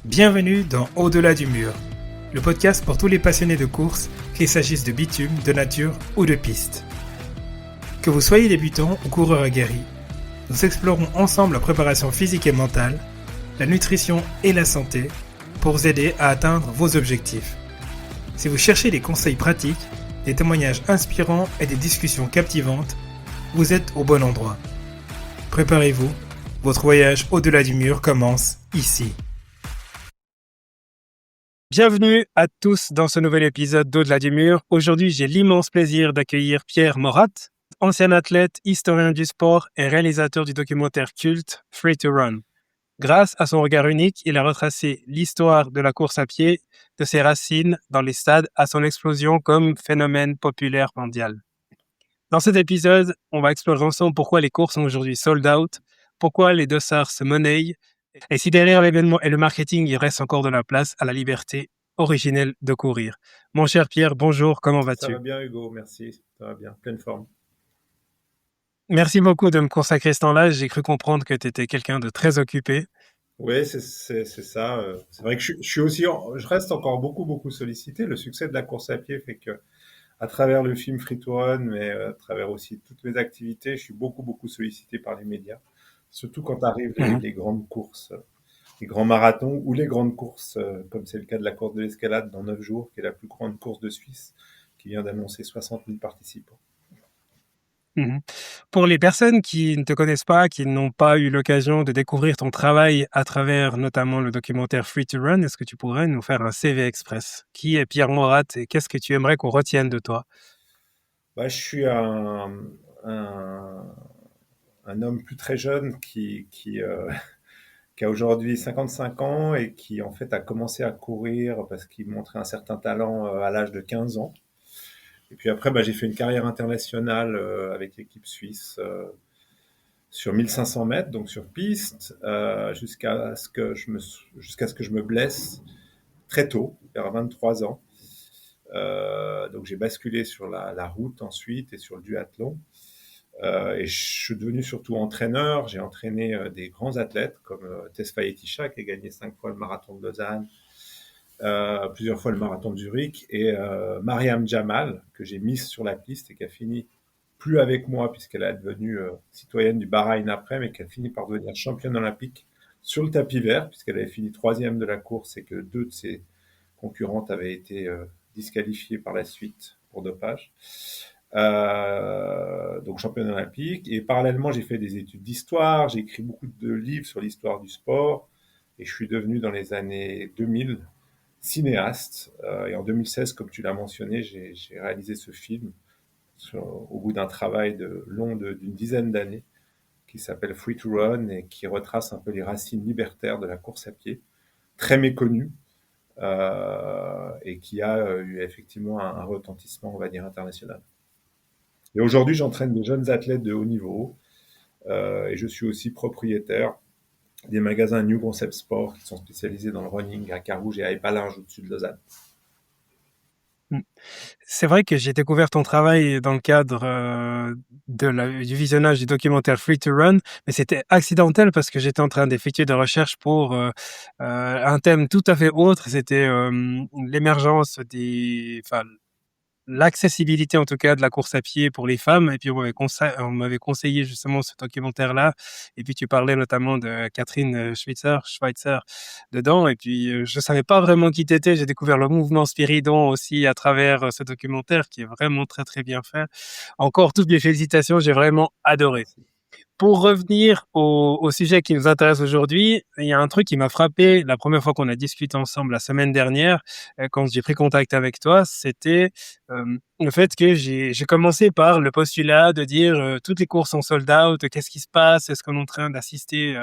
Bienvenue dans Au-delà du mur, le podcast pour tous les passionnés de course, qu'il s'agisse de bitume, de nature ou de piste. Que vous soyez débutant ou coureur aguerri, nous explorons ensemble la préparation physique et mentale, la nutrition et la santé pour vous aider à atteindre vos objectifs. Si vous cherchez des conseils pratiques, des témoignages inspirants et des discussions captivantes, vous êtes au bon endroit. Préparez-vous, votre voyage au-delà du mur commence ici. Bienvenue à tous dans ce nouvel épisode d'Au-delà du mur. Aujourd'hui, j'ai l'immense plaisir d'accueillir Pierre Morat, ancien athlète, historien du sport et réalisateur du documentaire culte Free to Run. Grâce à son regard unique, il a retracé l'histoire de la course à pied, de ses racines dans les stades à son explosion comme phénomène populaire mondial. Dans cet épisode, on va explorer ensemble pourquoi les courses sont aujourd'hui sold out, pourquoi les dossards se monnaient, et si derrière l'événement et le marketing, il reste encore de la place à la liberté originelle de courir. Mon cher Pierre, bonjour, comment vas-tu? Ça va bien Hugo, merci, ça va bien, pleine forme. Merci beaucoup de me consacrer ce temps-là, j'ai cru comprendre que tu étais quelqu'un de très occupé. Oui, c'est ça. C'est vrai que je reste encore beaucoup sollicité. Le succès de la course à pied fait que, à travers le film Free to Run, mais à travers aussi toutes mes activités, je suis beaucoup sollicité par les médias. Surtout quand arrivent les grandes courses, les grands marathons ou les grandes courses, comme c'est le cas de la course de l'escalade dans 9 jours, qui est la plus grande course de Suisse, qui vient d'annoncer 60 000 participants. Pour les personnes qui ne te connaissent pas, qui n'ont pas eu l'occasion de découvrir ton travail à travers notamment le documentaire Free to Run, est-ce que tu pourrais nous faire un CV Express? Qui est Pierre Morat et qu'est-ce que tu aimerais qu'on retienne de toi? Je suis un homme plus très jeune qui a aujourd'hui 55 ans et qui en fait a commencé à courir parce qu'il montrait un certain talent à l'âge de 15 ans. Et puis après, j'ai fait une carrière internationale avec l'équipe suisse sur 1500 mètres, donc sur piste, jusqu'à ce que je me blesse très tôt, vers 23 ans. Donc j'ai basculé sur la route ensuite et sur le duathlon. Et je suis devenu surtout entraîneur. J'ai entraîné des grands athlètes comme Tesfaye Tisha qui a gagné 5 fois le marathon de Lausanne, plusieurs fois le marathon de Zurich, et Mariam Jamal que j'ai mise sur la piste et qui a fini plus avec moi puisqu'elle est devenue citoyenne du Bahreïn après, mais qui a fini par devenir championne olympique sur le tapis vert puisqu'elle avait fini 3e de la course et que 2 de ses concurrentes avaient été disqualifiées par la suite pour dopage. Donc championne olympique, et parallèlement j'ai fait des études d'histoire, j'ai écrit beaucoup de livres sur l'histoire du sport et je suis devenu dans les années 2000 cinéaste, et en 2016 comme tu l'as mentionné j'ai réalisé ce film au bout d'un travail d'une dizaine d'années qui s'appelle Free to Run et qui retrace un peu les racines libertaires de la course à pied, très méconnue, et qui a eu effectivement un retentissement, on va dire, international. Et aujourd'hui, j'entraîne des jeunes athlètes de haut niveau, et je suis aussi propriétaire des magasins New Concept Sport qui sont spécialisés dans le running à Carouge et à Épalinges au-dessus de Lausanne. C'est vrai que j'ai découvert ton travail dans le cadre du visionnage du documentaire Free to Run, mais c'était accidentel parce que j'étais en train d'effectuer des recherches pour un thème tout à fait autre. C'était l'émergence l'accessibilité en tout cas de la course à pied pour les femmes, et puis on m'avait conseillé justement ce documentaire-là, et puis tu parlais notamment de Catherine Schweitzer dedans, et puis je savais pas vraiment qui t'étais. J'ai découvert le mouvement Spiridon aussi à travers ce documentaire qui est vraiment très bien fait. Encore toutes mes félicitations, j'ai vraiment adoré. Pour revenir au sujet qui nous intéresse aujourd'hui, il y a un truc qui m'a frappé la première fois qu'on a discuté ensemble la semaine dernière, quand j'ai pris contact avec toi, c'était le fait que j'ai commencé par le postulat de dire toutes les courses sont sold out, qu'est-ce qui se passe? Est-ce qu'on est en train d'assister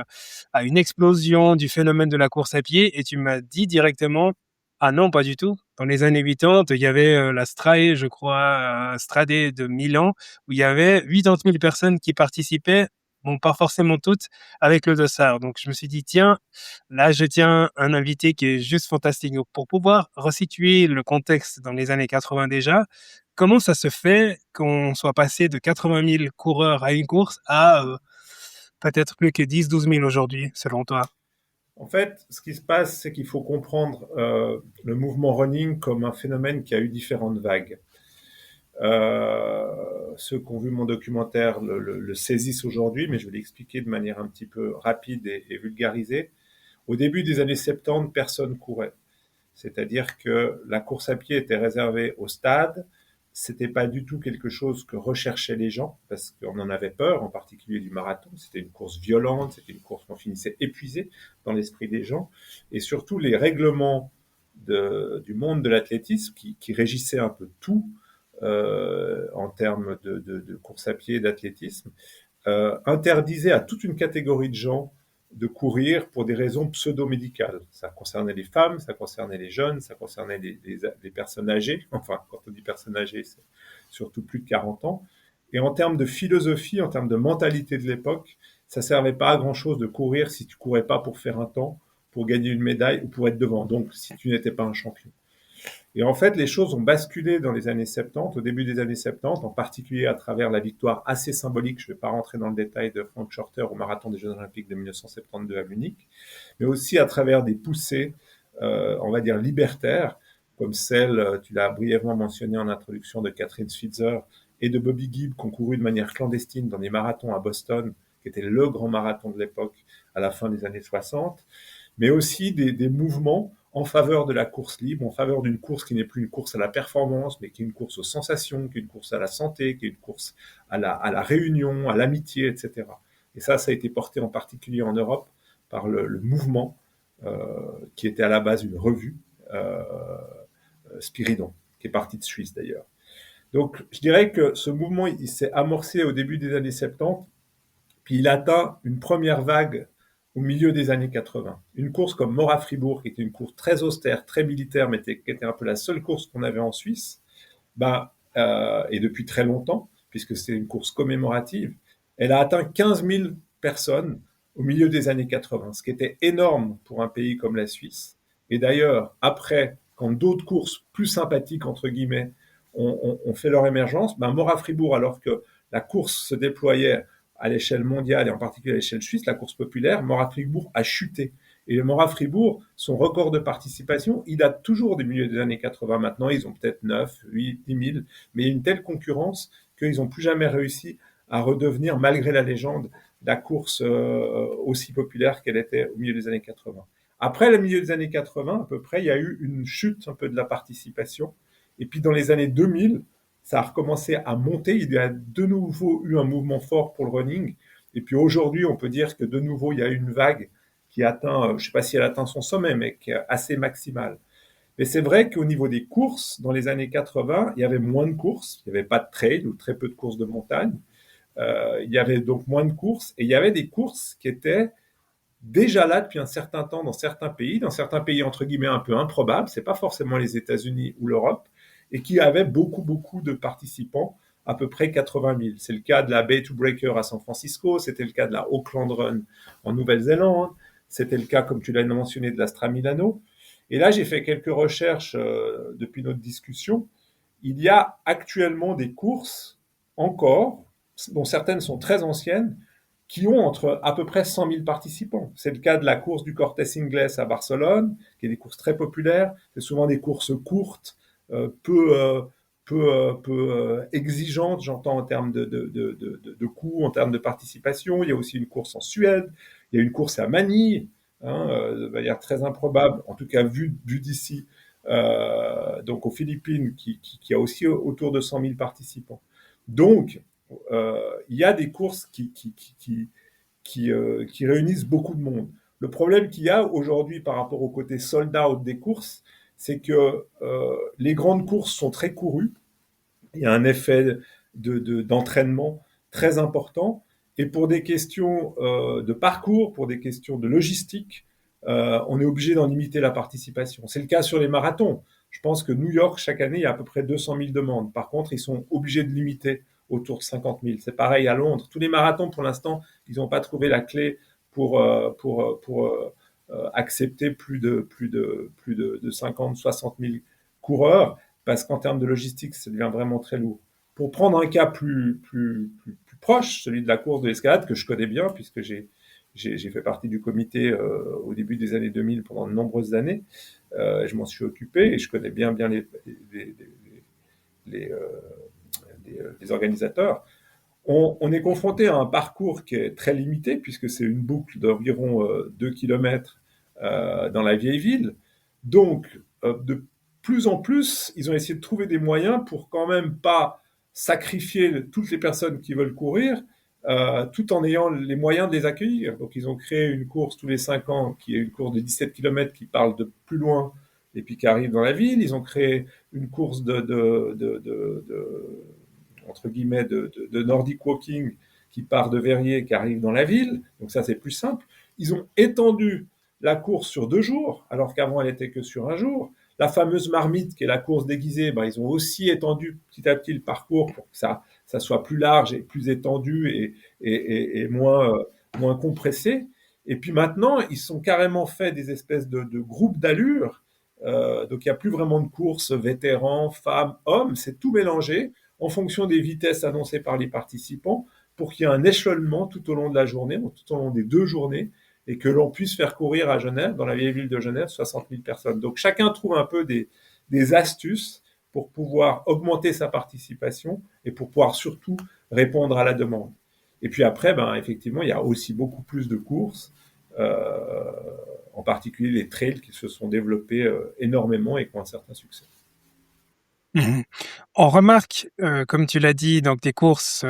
à une explosion du phénomène de la course à pied? Et tu m'as dit directement, ah non, pas du tout. Dans les années 80, il y avait la STRAE, je crois, Stradé de Milan, où il y avait 80 000 personnes qui participaient. Bon, pas forcément toutes, avec le dossard. Donc, je me suis dit, tiens, là, je tiens un invité qui est juste fantastique. Donc, pour pouvoir resituer le contexte dans les années 80 déjà, comment ça se fait qu'on soit passé de 80 000 coureurs à une course à peut-être plus que 10-12 000 aujourd'hui, selon toi? En fait, ce qui se passe, c'est qu'il faut comprendre le mouvement running comme un phénomène qui a eu différentes vagues. Ceux qui ont vu mon documentaire le saisissent aujourd'hui, mais je vais l'expliquer de manière un petit peu rapide et vulgarisée. Au début des années 70, personne courait. C'est-à-dire que la course à pied était réservée au stade. C'était pas du tout quelque chose que recherchaient les gens, parce qu'on en avait peur, en particulier du marathon. C'était une course violente, c'était une course qu'on finissait épuisé dans l'esprit des gens. Et surtout, les règlements du monde de l'athlétisme, qui régissaient un peu tout en termes de course à pied et d'athlétisme, interdisaient à toute une catégorie de gens de courir pour des raisons pseudo-médicales. Ça concernait les femmes, ça concernait les jeunes, ça concernait les personnes âgées. Enfin, quand on dit personnes âgées, c'est surtout plus de 40 ans. Et en termes de philosophie, en termes de mentalité de l'époque, ça servait pas à grand-chose de courir si tu courais pas pour faire un temps, pour gagner une médaille ou pour être devant. Donc, si tu n'étais pas un champion. Et en fait, les choses ont basculé dans les années 70, au début des années 70, en particulier à travers la victoire assez symbolique, je ne vais pas rentrer dans le détail, de Frank Shorter au marathon des Jeux Olympiques de 1972 à Munich, mais aussi à travers des poussées, on va dire, libertaires, comme celle, tu l'as brièvement mentionné en introduction, de Catherine Switzer et de Bobby Gibb, qui ont couru de manière clandestine dans des marathons à Boston, qui était le grand marathon de l'époque à la fin des années 60, mais aussi des mouvements en faveur de la course libre, en faveur d'une course qui n'est plus une course à la performance, mais qui est une course aux sensations, qui est une course à la santé, qui est une course à la réunion, à l'amitié, etc. Et ça a été porté en particulier en Europe par le mouvement qui était à la base une revue, euh, Spiridon, qui est parti de Suisse d'ailleurs. Donc je dirais que ce mouvement, il s'est amorcé au début des années 70, puis il atteint une première vague au milieu des années 80. Une course comme Mora-Fribourg, qui était une course très austère, très militaire, mais qui était un peu la seule course qu'on avait en Suisse, et depuis très longtemps, puisque c'est une course commémorative, elle a atteint 15 000 personnes au milieu des années 80, ce qui était énorme pour un pays comme la Suisse. Et d'ailleurs, après, quand d'autres courses plus sympathiques, entre guillemets, ont fait leur émergence, Mora-Fribourg, alors que la course se déployait à l'échelle mondiale et en particulier à l'échelle suisse, la course populaire, Mora-Fribourg a chuté. Et le Mora-Fribourg, son record de participation, il date toujours des milieux des années 80. Maintenant, ils ont peut-être 9, 8, 10 000, mais il y a une telle concurrence qu'ils n'ont plus jamais réussi à redevenir, malgré la légende, la course aussi populaire qu'elle était au milieu des années 80. Après le milieu des années 80, à peu près, il y a eu une chute un peu de la participation. Et puis dans les années 2000, ça a recommencé à monter. Il y a de nouveau eu un mouvement fort pour le running. Et puis aujourd'hui, on peut dire que de nouveau, il y a eu une vague qui atteint, je ne sais pas si elle atteint son sommet, mais qui est assez maximale. Mais c'est vrai qu'au niveau des courses, dans les années 80, il y avait moins de courses. Il n'y avait pas de trail ou très peu de courses de montagne. Il y avait donc moins de courses. Et il y avait des courses qui étaient déjà là depuis un certain temps dans certains pays entre guillemets un peu improbables, c'est pas forcément les États-Unis ou l'Europe, et qui avaient beaucoup, beaucoup de participants, à peu près 80 000. C'est le cas de la Bay to Breaker à San Francisco, c'était le cas de la Auckland Run en Nouvelle-Zélande, c'était le cas, comme tu l'as mentionné, de l'Astra Milano. Et là, j'ai fait quelques recherches depuis notre discussion. Il y a actuellement des courses encore, dont certaines sont très anciennes, qui ont entre à peu près 100 000 participants. C'est le cas de la course du Cortes Inglés à Barcelone, qui est des courses très populaires. C'est souvent des courses courtes, peu exigeantes, j'entends en termes de coûts, en termes de participation. Il y a aussi une course en Suède, il y a une course à Manille, de manière très improbable, en tout cas vu d'ici, donc aux Philippines, qui a aussi autour de 100 000 participants. Donc, il y a des courses qui réunissent beaucoup de monde. Le problème qu'il y a aujourd'hui par rapport au côté sold out des courses, c'est que les grandes courses sont très courues. Il y a un effet d'entraînement très important. Et pour des questions de parcours, pour des questions de logistique, on est obligé d'en limiter la participation. C'est le cas sur les marathons. Je pense que New York, chaque année, il y a à peu près 200 000 demandes. Par contre, ils sont obligés de limiter autour de 50 000. C'est pareil à Londres. Tous les marathons, pour l'instant, ils n'ont pas trouvé la clé pour accepter plus de 50, 60 000 coureurs, parce qu'en termes de logistique, ça devient vraiment très lourd. Pour prendre un cas plus proche, celui de la course de l'escalade, que je connais bien, puisque j'ai j'ai fait partie du comité au début des années 2000 pendant de nombreuses années. Je m'en suis occupé et je connais bien les, les, euh, les organisateurs. On est confronté à un parcours qui est très limité, puisque c'est une boucle d'environ 2 km dans la vieille ville. Donc, de plus en plus, ils ont essayé de trouver des moyens pour quand même pas sacrifier toutes les personnes qui veulent courir, tout en ayant les moyens de les accueillir. Donc, ils ont créé une course tous les 5 ans, qui est une course de 17 km qui parle de plus loin et puis qui arrive dans la ville. Ils ont créé une course entre guillemets, de Nordic Walking qui part de Verrières, qui arrive dans la ville. Donc ça, c'est plus simple. Ils ont étendu la course sur 2 jours, alors qu'avant, elle était que sur un jour. La fameuse marmite, qui est la course déguisée, ben, ils ont aussi étendu petit à petit le parcours pour que ça soit plus large et plus étendu et moins compressé. Et puis maintenant, ils sont carrément fait des espèces de groupes d'allure. Donc il n'y a plus vraiment de courses vétérans, femmes, hommes, c'est tout mélangé en fonction des vitesses annoncées par les participants pour qu'il y ait un échelonnement tout au long de la journée, tout au long des 2 journées, et que l'on puisse faire courir à Genève, dans la vieille ville de Genève, 60 000 personnes. Donc chacun trouve un peu des astuces pour pouvoir augmenter sa participation et pour pouvoir surtout répondre à la demande. Et puis après, ben, effectivement, il y a aussi beaucoup plus de courses, en particulier les trails qui se sont développés énormément et qui ont un certain succès. Mhm. On remarque, comme tu l'as dit, donc des courses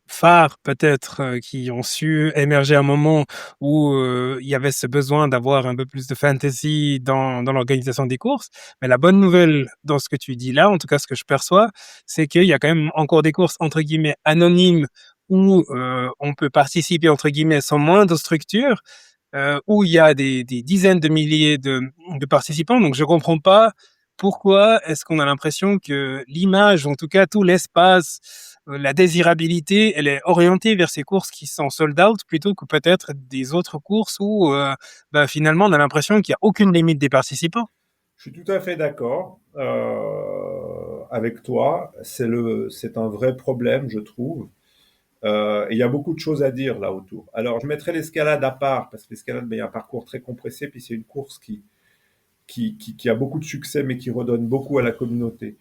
phares peut-être qui ont su émerger à un moment où il y avait ce besoin d'avoir un peu plus de fantasy dans l'organisation des courses. Mais la bonne nouvelle dans ce que tu dis là, en tout cas ce que je perçois, c'est qu'il y a quand même encore des courses entre guillemets anonymes où on peut participer entre guillemets sans moindre structure, où il y a des dizaines de milliers de participants. Donc je comprends pas pourquoi est-ce qu'on a l'impression que l'image, en tout cas tout l'espace, la désirabilité, elle est orientée vers ces courses qui sont sold out plutôt que peut-être des autres courses où bah, finalement on a l'impression qu'il n'y a aucune limite des participants. Je suis tout à fait d'accord avec toi. C'est un vrai problème, je trouve. Et il y a beaucoup de choses à dire là autour. Alors, je mettrai l'escalade à part, parce que l'escalade, ben, il y a un parcours très compressé, puis c'est une course qui a beaucoup de succès, mais qui redonne beaucoup à la communauté.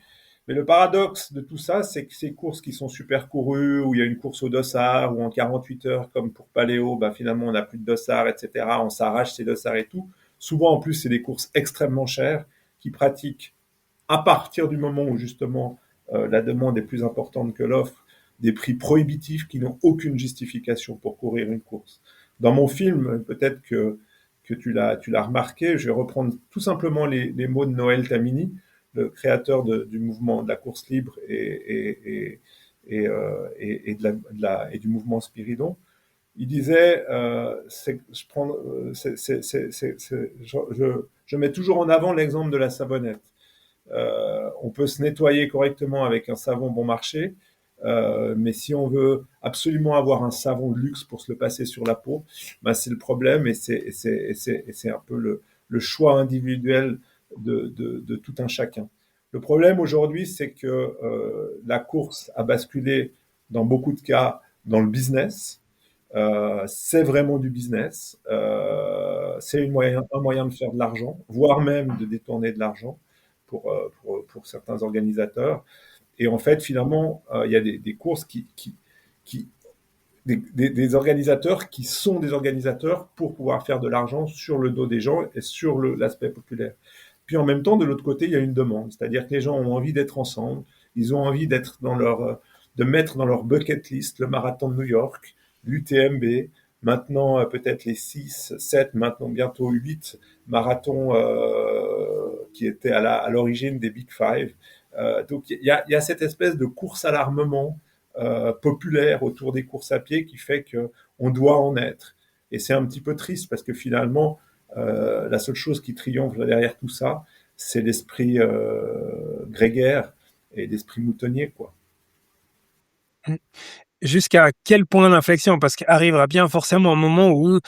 Mais le paradoxe de tout ça, c'est que ces courses qui sont super courues, où il y a une course au dossard, ou en 48 heures, comme pour Paléo, bah, finalement, on n'a plus de dossard, etc. On s'arrache ces dossards et tout. Souvent, en plus, c'est des courses extrêmement chères qui pratiquent à partir du moment où, justement, la demande est plus importante que l'offre, des prix prohibitifs qui n'ont aucune justification pour courir une course. Dans mon film, peut-être que tu l'as remarqué, je vais reprendre tout simplement les mots de Noël Tamini, le créateur du mouvement de la course libre et du mouvement Spiridon. Il disait, je mets toujours en avant l'exemple de la savonnette. On peut se nettoyer correctement avec un savon bon marché, mais si on veut absolument avoir un savon de luxe pour se le passer sur la peau, ben c'est le problème et c'est un peu le choix individuel de tout un chacun. Le problème aujourd'hui, c'est que la course a basculé dans beaucoup de cas dans le business. C'est vraiment du business. C'est un moyen de faire de l'argent, voire même de détourner de l'argent pour certains organisateurs. Et en fait, finalement, il y a des courses qui des organisateurs qui sont des organisateurs pour pouvoir faire de l'argent sur le dos des gens et sur l'aspect populaire. Puis en même temps, de l'autre côté, il y a une demande, c'est-à-dire que les gens ont envie d'être ensemble, ils ont envie d'être de mettre dans leur bucket list le marathon de New York, l'UTMB, maintenant peut-être les 6, 7, maintenant bientôt 8 marathons qui étaient à l'origine des Big Five. Donc il y a cette espèce de course à l'armement populaire autour des courses à pied qui fait qu'on doit en être. Et c'est un petit peu triste parce que finalement, la seule chose qui triomphe derrière tout ça, c'est l'esprit grégaire et l'esprit moutonnier, quoi. jusqu'à quel point l'inflexion? Parce qu'arrivera bien forcément un moment où,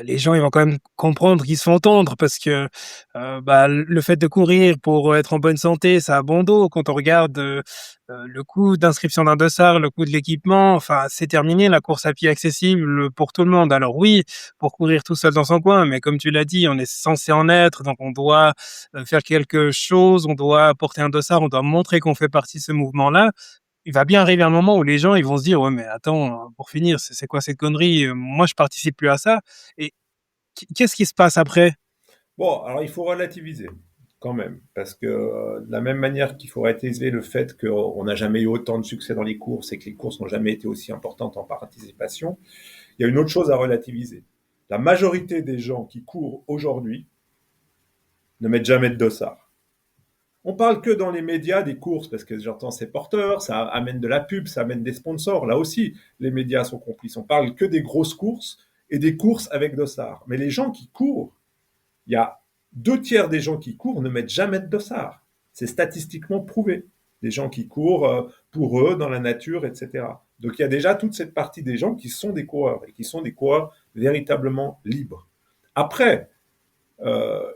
les gens, ils vont quand même comprendre qu'ils se font entendre parce que, bah, le fait de courir pour être en bonne santé, ça a bon dos. Quand on regarde, le coût d'inscription d'un dossard, le coût de l'équipement, enfin, c'est terminé la course à pied accessible, pour tout le monde. Alors oui, pour courir tout seul dans son coin, mais comme tu l'as dit, on est censé en être, donc on doit, faire quelque chose, on doit porter un dossard, on doit montrer qu'on fait partie de ce mouvement-là. Il va bien arriver un moment où les gens, ils vont se dire: «Ouais, mais attends, pour finir, c'est quoi cette connerie? Moi, je participe plus à ça» et qu'est-ce qui se passe après? Bon, alors il faut relativiser quand même, parce que de la même manière qu'il faut relativiser le fait qu'on n'a jamais eu autant de succès dans les courses et que les courses n'ont jamais été aussi importantes en participation, il y a une autre chose à relativiser. La majorité des gens qui courent aujourd'hui ne mettent jamais de dossard. On parle que dans les médias des courses, parce que j'entends c'est porteur, ça amène de la pub, ça amène des sponsors. Là aussi, les médias sont complices. On parle que des grosses courses et des courses avec dossard. Mais les gens qui courent, il y a 2 tiers des gens qui courent ne mettent jamais de dossard. C'est statistiquement prouvé. Des gens qui courent pour eux, dans la nature, etc. Donc il y a déjà toute cette partie des gens qui sont des coureurs et qui sont des coureurs véritablement libres. Après,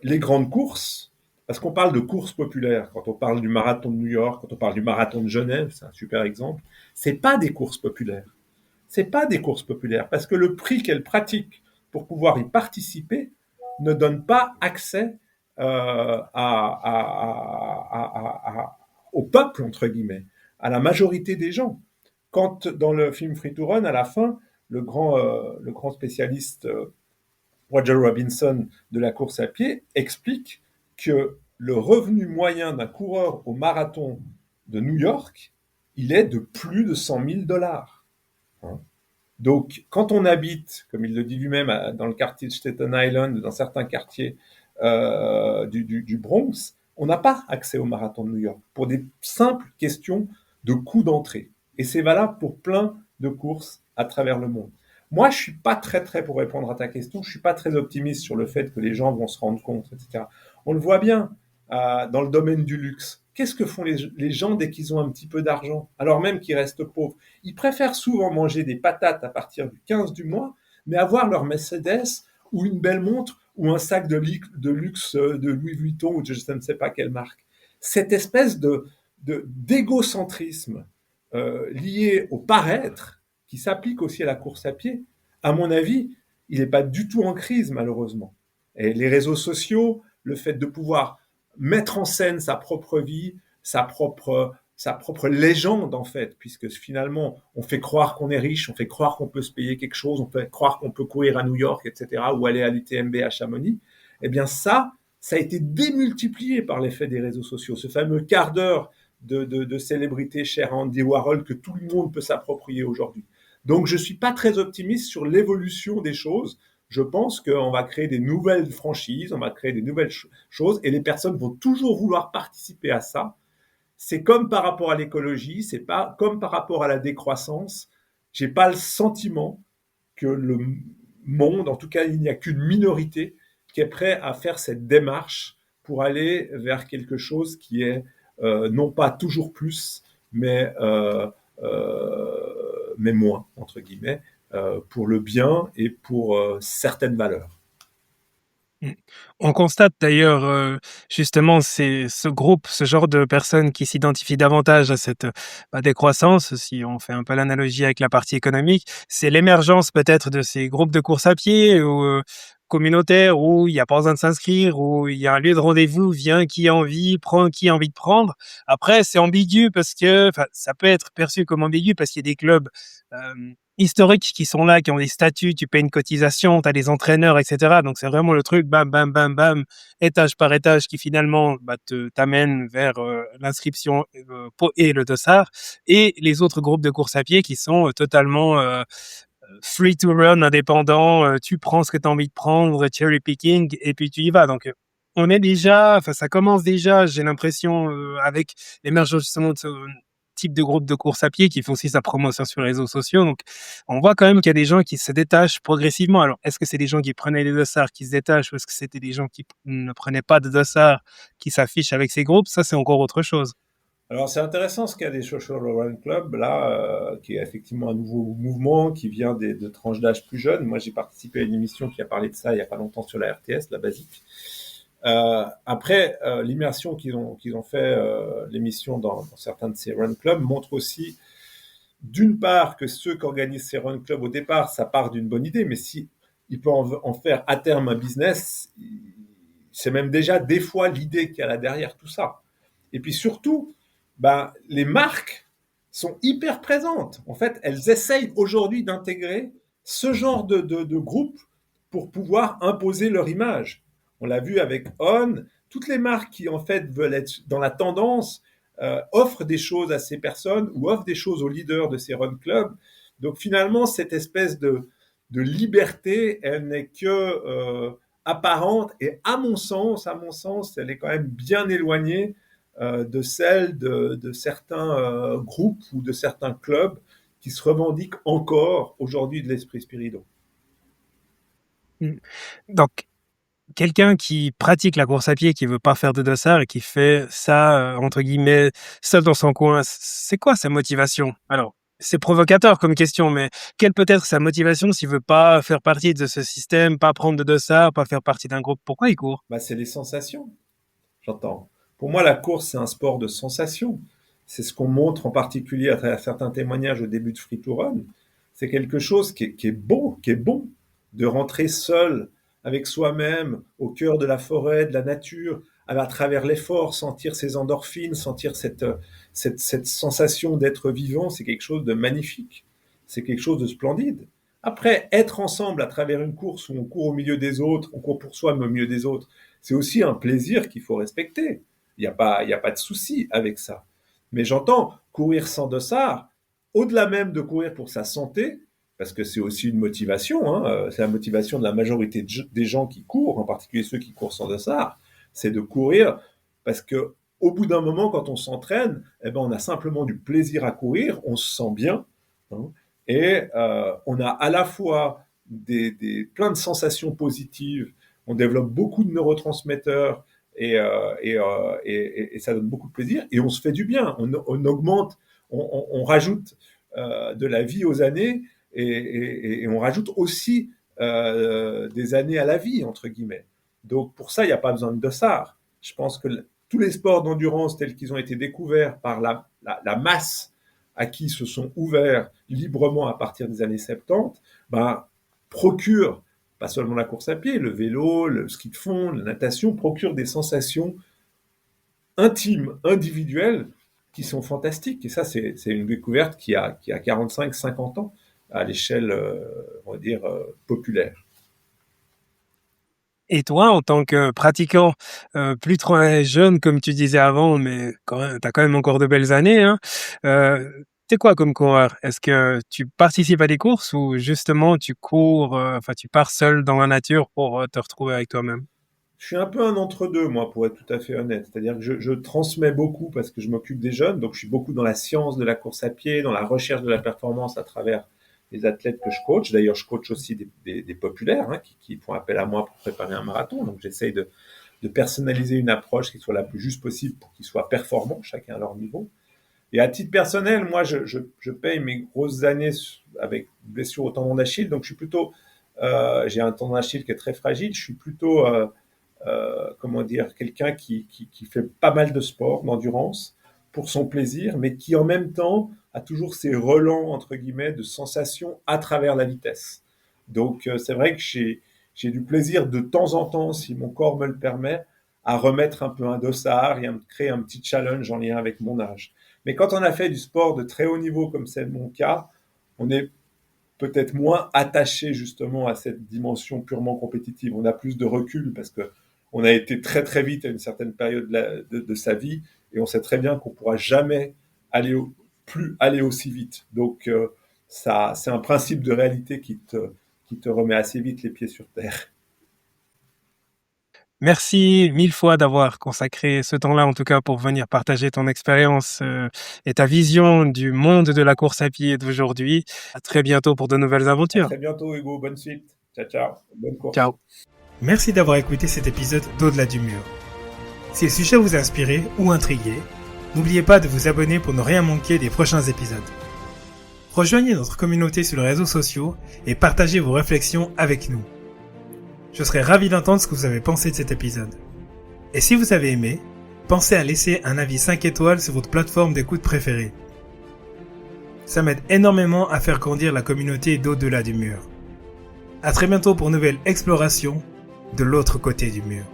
les grandes courses, parce qu'on parle de courses populaires, quand on parle du marathon de New York, quand on parle du marathon de Genève, c'est un super exemple, c'est pas des courses populaires. C'est pas des courses populaires, parce que le prix qu'elles pratiquent pour pouvoir y participer ne donne pas accès au peuple, entre guillemets, à la majorité des gens. Quand dans le film Free to Run, à la fin, le grand spécialiste Roger Robinson de la course à pied explique que le revenu moyen d'un coureur au marathon de New York, il est de plus de 100 000 $. Hein. Donc, quand on habite, comme il le dit lui-même, dans le quartier de Staten Island, dans certains quartiers du Bronx, on n'a pas accès au marathon de New York pour des simples questions de coût d'entrée. Et c'est valable pour plein de courses à travers le monde. Moi, je suis pas très, pour répondre à ta question, je suis pas très optimiste sur le fait que les gens vont se rendre compte, etc. On le voit bien dans le domaine du luxe. Qu'est-ce que font les gens dès qu'ils ont un petit peu d'argent, alors même qu'ils restent pauvres? Ils préfèrent souvent manger des patates à partir du 15 du mois, mais avoir leur Mercedes ou une belle montre ou un sac de luxe de Louis Vuitton ou de je ne sais pas quelle marque. Cette espèce d'égocentrisme lié au paraître, qui s'applique aussi à la course à pied, à mon avis, il n'est pas du tout en crise, malheureusement. Et les réseaux sociaux, le fait de pouvoir mettre en scène sa propre vie, sa propre légende, en fait, puisque finalement, on fait croire qu'on est riche, on fait croire qu'on peut se payer quelque chose, on fait croire qu'on peut courir à New York, etc., ou aller à l'UTMB à Chamonix. Eh bien, ça a été démultiplié par l'effet des réseaux sociaux. Ce fameux quart d'heure de célébrité chère à Andy Warhol que tout le monde peut s'approprier aujourd'hui. Donc, je ne suis pas très optimiste sur l'évolution des choses. Je pense qu'on va créer des nouvelles franchises, on va créer des nouvelles choses, et les personnes vont toujours vouloir participer à ça. C'est comme par rapport à l'écologie, c'est pas comme par rapport à la décroissance. J'ai pas le sentiment que le monde, en tout cas, il n'y a qu'une minorité qui est prêt à faire cette démarche pour aller vers quelque chose qui est non pas toujours plus, mais, mais moins, entre guillemets, pour le bien et pour certaines valeurs. Mmh. On constate d'ailleurs, justement ce groupe, ce genre de personnes qui s'identifient davantage à cette, bah, décroissance, si on fait un peu l'analogie avec la partie économique, c'est l'émergence peut-être de ces groupes de course à pied ou, communautaires où il y a pas besoin de s'inscrire, où il y a un lieu de rendez-vous, vient qui a envie, prend qui a envie de prendre. Après, c'est ambigu parce que enfin, ça peut être perçu comme ambigu parce qu'il y a des clubs, historiques qui sont là, qui ont des statuts, tu payes une cotisation, tu as des entraîneurs, et cetera. Donc c'est vraiment le truc bam, bam, bam, bam, étage par étage qui finalement, bah, t'amène vers, l'inscription, et le dossard et les autres groupes de course à pied qui sont, totalement, free to run, indépendants, tu prends ce que tu as envie de prendre, cherry picking et puis tu y vas. Donc, on est déjà enfin ça commence déjà, j'ai l'impression, avec l'émergence justement de ce type de groupe de course à pied qui font aussi sa promotion sur les réseaux sociaux. Donc, on voit quand même qu'il y a des gens qui se détachent progressivement. Alors, est-ce que c'est des gens qui prenaient des dossards qui se détachent ou est-ce que c'était des gens qui ne prenaient pas de dossards qui s'affichent avec ces groupes? Ça, c'est encore autre chose. Alors c'est intéressant ce qu'a des Social Run Club, là, qui est effectivement un nouveau mouvement qui vient de tranches d'âge plus jeunes. Moi j'ai participé à une émission qui a parlé de ça il n'y a pas longtemps sur la RTS, la Basique. Après, l'immersion qu'ils ont fait, l'émission dans certains de ces run clubs, montre aussi, d'une part, que ceux qui organisent ces run clubs, au départ, ça part d'une bonne idée, mais si ils peuvent en faire à terme un business, c'est même déjà des fois l'idée qu'il y a là derrière tout ça. Et puis surtout, ben, les marques sont hyper présentes. En fait, elles essayent aujourd'hui d'intégrer ce genre de groupe pour pouvoir imposer leur image. On l'a vu avec On. Toutes les marques qui, en fait, veulent être dans la tendance offrent des choses à ces personnes ou offrent des choses aux leaders de ces run clubs. Donc, finalement, cette espèce de liberté, elle n'est que apparente. Et à mon sens, elle est quand même bien éloignée de celle de certains groupes ou de certains clubs qui se revendiquent encore aujourd'hui de l'esprit Spirido. Mm. Donc, quelqu'un qui pratique la course à pied, qui veut pas faire de dossard et qui fait ça, entre guillemets, seul dans son coin, c'est quoi sa motivation? Alors, c'est provocateur comme question, mais quelle peut être sa motivation s'il veut pas faire partie de ce système, pas prendre de dossard, pas faire partie d'un groupe? Pourquoi il court? Bah, c'est les sensations, j'entends. Pour moi, la course, c'est un sport de sensations. C'est ce qu'on montre en particulier à travers certains témoignages au début de Free to Run. C'est quelque chose qui est beau, qui est bon, de rentrer seul avec soi-même au cœur de la forêt, de la nature, à travers l'effort, sentir ces endorphines, sentir cette sensation d'être vivant, c'est quelque chose de magnifique. C'est quelque chose de splendide. Après, être ensemble à travers une course où on court au milieu des autres, on court pour soi mais au milieu des autres, c'est aussi un plaisir qu'il faut respecter. Il n'y a pas de souci avec ça. Mais j'entends courir sans dossard, au-delà même de courir pour sa santé, parce que c'est aussi une motivation, hein, c'est la motivation de la majorité des gens qui courent, en particulier ceux qui courent sans dossard, c'est de courir parce que au bout d'un moment, quand on s'entraîne, eh ben, on a simplement du plaisir à courir, on se sent bien, hein, et on a à la fois plein de sensations positives, on développe beaucoup de neurotransmetteurs, et ça donne beaucoup de plaisir, et on se fait du bien, on augmente, on rajoute de la vie aux années, et on rajoute aussi des années à la vie, entre guillemets. Donc pour ça, il n'y a pas besoin de dossard. Je pense que tous les sports d'endurance tels qu'ils ont été découverts par la masse à qui se sont ouverts librement à partir des années 70, ben, procurent, pas seulement la course à pied, le vélo, le ski de fond, la natation, procurent des sensations intimes, individuelles, qui sont fantastiques. Et ça, c'est une découverte qui a 45-50 ans à l'échelle, on va dire, populaire. Et toi, en tant que pratiquant, plus trop jeune, comme tu disais avant, mais quand même, tu as quand même encore de belles années, hein. Tu quoi comme coureur? Est-ce que tu participes à des courses ou justement tu cours, enfin tu pars seul dans la nature pour, te retrouver avec toi-même? Je suis un peu un entre-deux, moi, pour être tout à fait honnête. C'est-à-dire que je transmets beaucoup parce que je m'occupe des jeunes, donc je suis beaucoup dans la science de la course à pied, dans la recherche de la performance à travers les athlètes que je coach. D'ailleurs, je coach aussi des populaires, hein, qui font appel à moi pour préparer un marathon. Donc j'essaye de personnaliser une approche qui soit la plus juste possible pour qu'ils soient performants, chacun à leur niveau. Et à titre personnel, moi, je paye mes grosses années avec blessure au tendon d'Achille, donc je suis plutôt, j'ai un tendon d'Achille qui est très fragile, je suis plutôt comment dire, quelqu'un qui fait pas mal de sport, d'endurance, pour son plaisir, mais qui en même temps a toujours ces relents, entre guillemets, de sensations à travers la vitesse. Donc c'est vrai que j'ai du plaisir de temps en temps, si mon corps me le permet, à remettre un peu un dossard et à me créer un petit challenge en lien avec mon âge. Mais quand on a fait du sport de très haut niveau, comme c'est mon cas, on est peut-être moins attaché justement à cette dimension purement compétitive. On a plus de recul parce que on a été très très vite à une certaine période de sa vie et on sait très bien qu'on pourra jamais plus aller aussi vite. Donc ça, c'est un principe de réalité qui te remet assez vite les pieds sur terre. Merci 1000 fois d'avoir consacré ce temps-là, en tout cas, pour venir partager ton expérience, et ta vision du monde de la course à pied d'aujourd'hui. À très bientôt pour de nouvelles À aventures. très bientôt Hugo, bonne suite. Ciao ciao, bonne course. Ciao. Merci d'avoir écouté cet épisode d'Au-delà du mur. Si le sujet vous a inspiré ou intrigué, N'oubliez pas de vous abonner pour ne rien manquer des prochains épisodes. Rejoignez notre communauté sur les réseaux sociaux et partagez vos réflexions avec nous. Je serai ravi d'entendre ce que vous avez pensé de cet épisode. Et si vous avez aimé, pensez à laisser un avis 5 étoiles sur votre plateforme d'écoute préférée. Ça m'aide énormément à faire grandir la communauté d'au-delà du mur. À très bientôt pour une nouvelle exploration de l'autre côté du mur.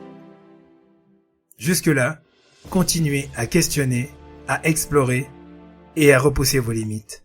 Jusque-là, continuez à questionner, à explorer et à repousser vos limites.